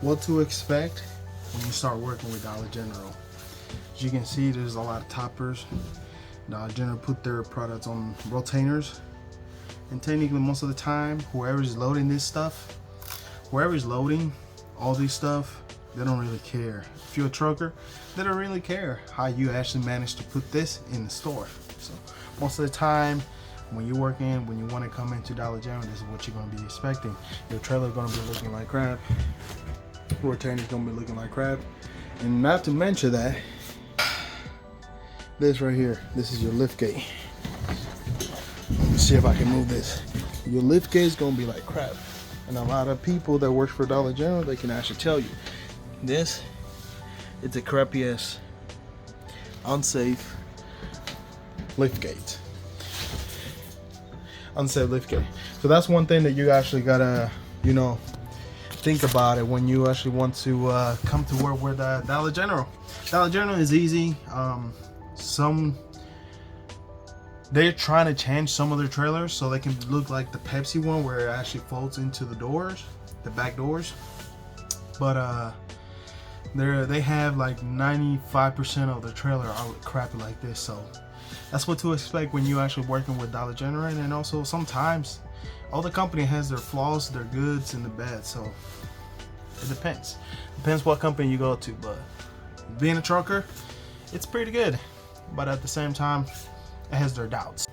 what to expect when you start working with Dollar General. As you can see, there's a lot of toppers. Dollar General put their products on rotainers, and technically most of the time, whoever is loading this stuff, whoever is loading all this stuff, they don't really care. If you're a trucker, they don't really care how you actually manage to put this in the store. So most of the time, when you're working, when you want to come into Dollar General, this is what you're going to be expecting. Your trailer is going to be looking like crap. Rotainer is going to be looking like crap. And not to mention that, this right here, this is your lift gate. Let me see if I can move this. Your lift gate is going to be like crap. And a lot of people that work for Dollar General, they can actually tell you, this, it's a crappy ass, unsafe lift gate. Unsafe lift gate. So that's one thing that you actually gotta, think about it when you actually want to come to work with Dollar General. Dollar General is easy. They're trying to change some of their trailers so they can look like the Pepsi one, where it actually folds into the doors, the back doors. But they have like 95% of the trailer are crappy like this. So that's what to expect when you actually working with Dollar General. And also sometimes all the company has their flaws, their goods, and the bad. So it depends what company you go to. But being a trucker, it's pretty good, but at the same time, it has their doubts.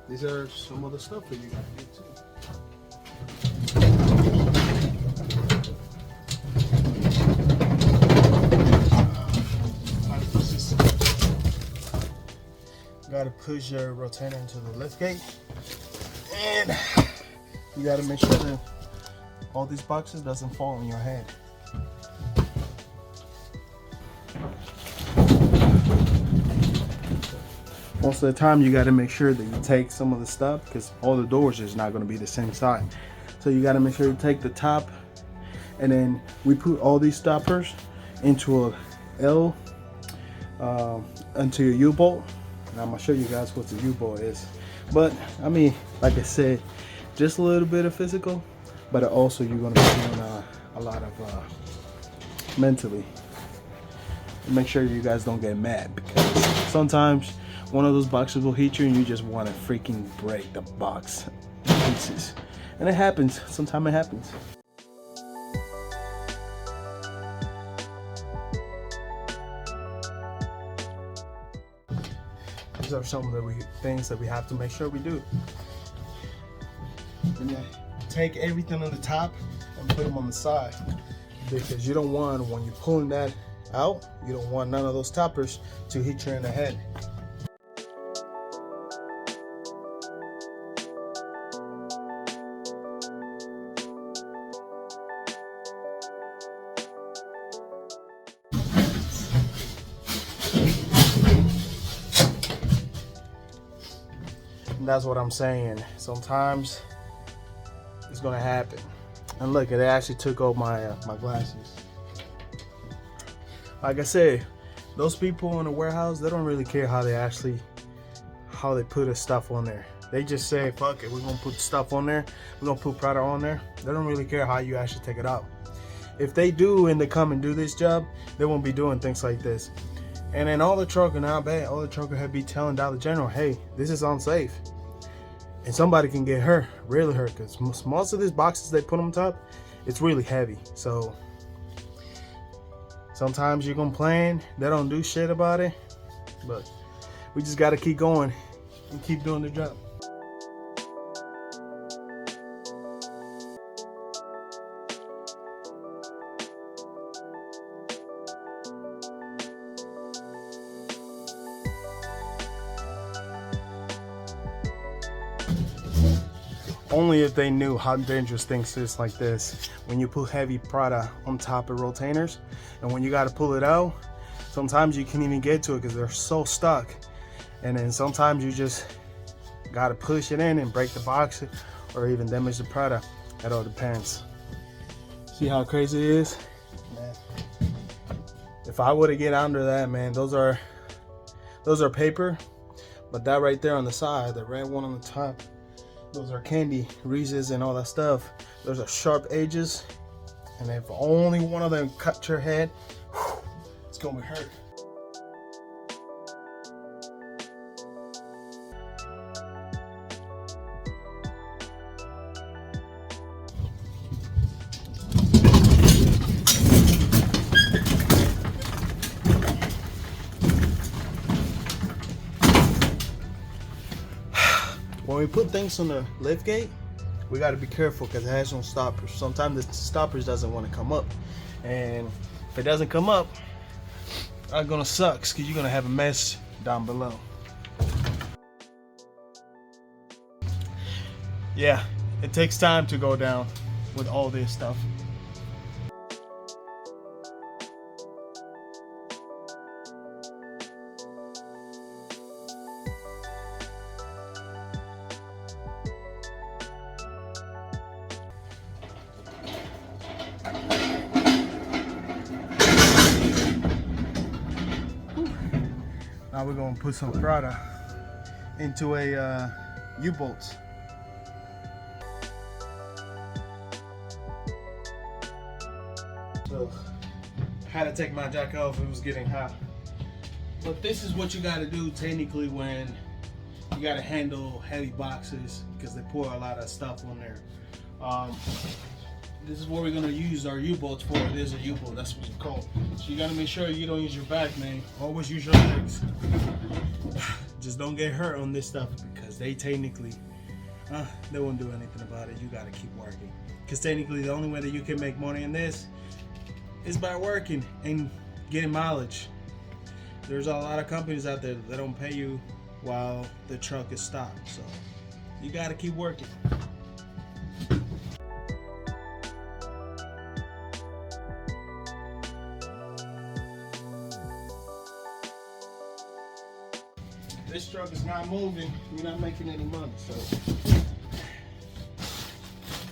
These are some of the stuff that you gotta get too. Gotta push your rotator into the lift gate, and you gotta make sure that all these boxes doesn't fall on your head. Most of the time, you got to make sure that you take some of the stuff, because all the doors is not going to be the same size. So you got to make sure you take the top, and then we put all these stoppers into a L, into your U-bolt. And I'm gonna show you guys what the U-bolt is. But I mean, like I said, just a little bit of physical, but also you're going to be doing a lot of mentally. Make sure you guys don't get mad, because sometimes one of those boxes will hit you and you just want to freaking break the box in pieces. And it happens. Sometimes it happens. These are some of the things that we have to make sure we do. And then take everything on the top and put them on the side, because you don't want, when you're pulling that out, you don't want none of those toppers to hit you in the head. And that's what I'm saying. Sometimes it's gonna happen. And look, it actually took off my glasses. Like I said, those people in the warehouse, they don't really care how they put the stuff on there. They just say, fuck it, we're gonna put stuff on there, we're gonna put product on there. They don't really care how you actually take it out. If they do and they come and do this job, they won't be doing things like this. And then all the trucker, not bad, all the trucker had be telling Dollar General, hey, this is unsafe. And somebody can get hurt, really hurt, because most of these boxes they put on top, it's really heavy. So sometimes you complain, they don't do shit about it, but we just gotta keep going and keep doing the job. Only if they knew how dangerous things is like this. When you put heavy product on top of rotainers, and when you got to pull it out, sometimes you can't even get to it because they're so stuck. And then sometimes you just got to push it in and break the box, or even damage the product. It all depends. See how crazy it is? Man. If I would have get under that, man, those are paper, but that right there on the side, the red one on the top, Those are candy, Reese's and all that stuff. Those are sharp edges. And if only one of them cut your head, it's gonna be hurt. When we put things on the lift gate, we got to be careful because it has no stoppers. Sometimes the stoppers doesn't want to come up, and if it doesn't come up, it's gonna suck because you're gonna have a mess down below. Yeah, it takes time to go down with all this stuff. Now we're gonna put some Prada into a U-bolt. So I had to take my jacket off, it was getting hot. But this is what you gotta do technically when you gotta handle heavy boxes because they pour a lot of stuff on there. This is what we're gonna use our U-bolts for. It is a U-bolt, that's what it's called. So you gotta make sure you don't use your back, man. Always use your legs. Just don't get hurt on this stuff because they technically, they won't do anything about it. You gotta keep working. Because technically the only way that you can make money in this is by working and getting mileage. There's a lot of companies out there that don't pay you while the truck is stopped. So you gotta keep working. This truck is not moving, you're not making any money. So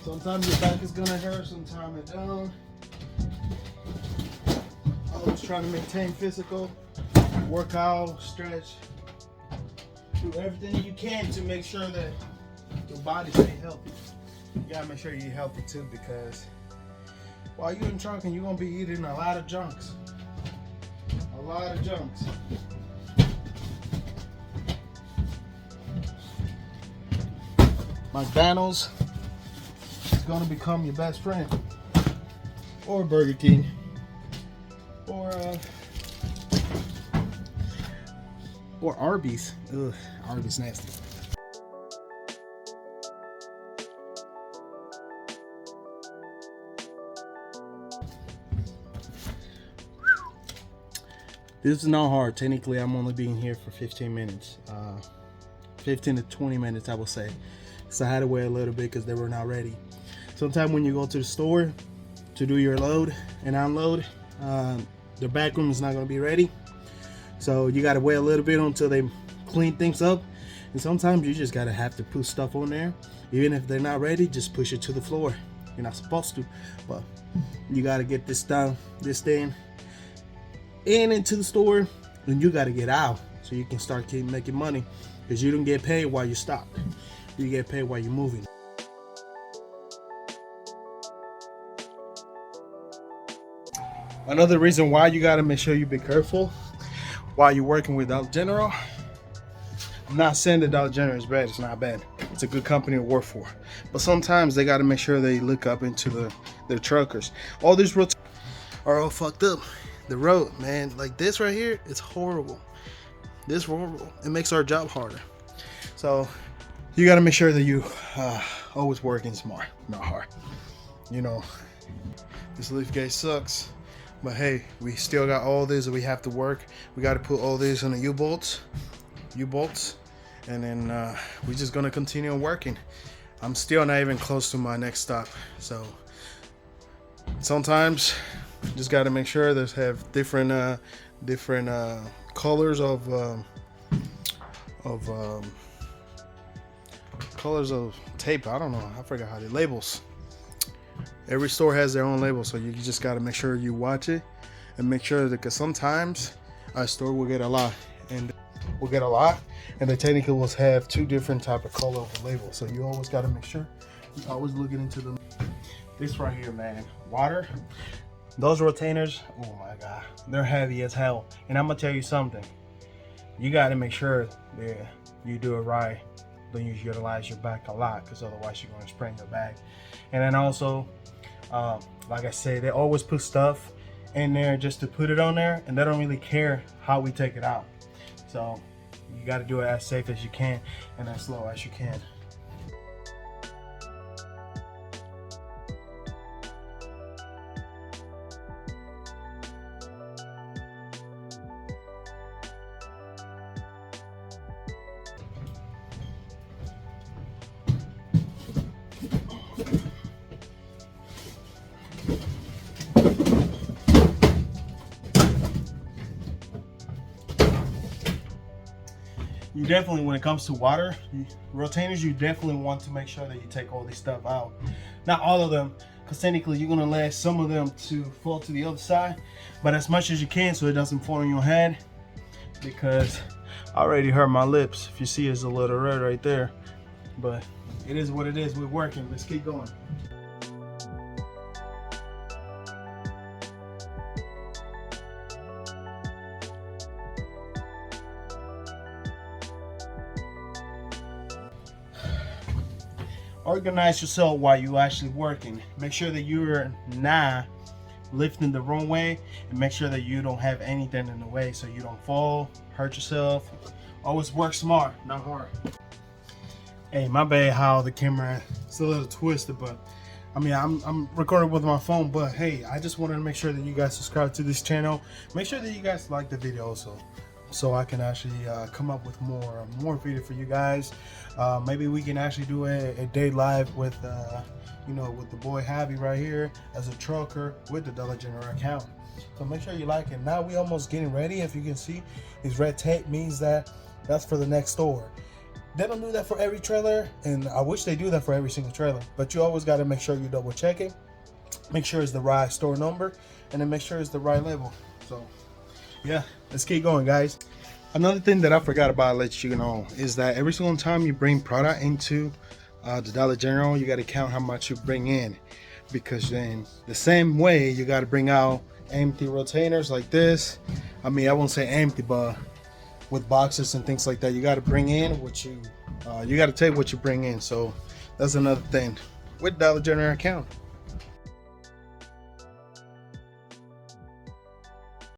sometimes your back is gonna hurt, sometimes it don't. Always trying to maintain physical, work out, stretch, do everything you can to make sure that your body stay healthy. You gotta make sure you're healthy too, because while you're in trucking, you're gonna be eating a lot of junks. A lot of junks. McDonald's is gonna become your best friend, or Burger King, or Arby's. Ugh, Arby's nasty. This is not hard. Technically, I'm only being here for 15 minutes. 15 to 20 minutes, I will say. So I had to wait a little bit because they were not ready. Sometimes when you go to the store to do your load and unload, the back room is not going to be ready. So you got to wait a little bit until they clean things up. And sometimes you just got to have to put stuff on there. Even if they're not ready, just push it to the floor. You're not supposed to, but you got to get this done, this thing in into the store, and you got to get out so you can start keep making money, because you don't get paid while you stop. You get paid while you're moving. Another reason why you got to make sure you be careful while you're working with Dollar General. I'm not saying that Dollar General is bad. It's not bad. It's a good company to work for. But sometimes they got to make sure they look up into their truckers. All these roads are all fucked up. The road, man, like this right here, it's horrible. This horrible. It makes our job harder. So you got to make sure that you always working smart, not hard. You know, this lift gate sucks, but hey, we still got all this that we have to work. We got to put all this on the U-bolts, and then we're just gonna continue working. I'm still not even close to my next stop, so sometimes just got to make sure they have different colors of colors of tape. I don't know, I forgot how they labels. Every store has their own label, so you just got to make sure you watch it and make sure that, because sometimes our store will get a lot, and will get a lot, and they technically will have 2 different type of color of the label. So you always got to make sure you always looking into them. This right here, man, water. Those retainers, oh my god, they're heavy as hell. And I'm gonna tell you something. You got to make sure that you do it right. Don't you utilize your back a lot, because otherwise you're going to sprain your back. And then also, like I said, they always put stuff in there just to put it on there, and they don't really care how we take it out. So you got to do it as safe as you can and as slow as you can. You definitely, when it comes to water retainers, you definitely want to make sure that you take all this stuff out. Not all of them, because technically you're gonna let some of them to fall to the other side, but as much as you can so it doesn't fall on your head, because I already hurt my lips. If you see, it's a little red right there, but it is what it is. We're working. Let's keep going. Organize yourself while you're actually working. Make sure that you're not lifting the wrong way, and make sure that you don't have anything in the way so you don't fall, hurt yourself. Always work smart, not hard. Hey, my bad how the camera is a little twisted, but I mean, I'm recording with my phone, but hey, I just wanted to make sure that you guys subscribe to this channel. Make sure that you guys like the video also, so I can actually come up with more video for you guys. Maybe we can actually do a day live with you know, with the boy Javi right here as a trucker with the Dollar General account. So make sure you like it. Now we almost getting ready. If you can see, this red tape means that that's for the next store. They don't do that for every trailer, and I wish they do that for every single trailer, but you always got to make sure you double check it, make sure it's the right store number, and then make sure it's the right label. So yeah, let's keep going, guys. Another thing that I forgot about to let you know is that every single time you bring product into the Dollar General, you got to count how much you bring in, because then the same way you got to bring out empty retainers like this. I mean, I won't say empty, but with boxes and things like that, you got to bring in what you got to take what you bring in. So that's another thing with Dollar General account.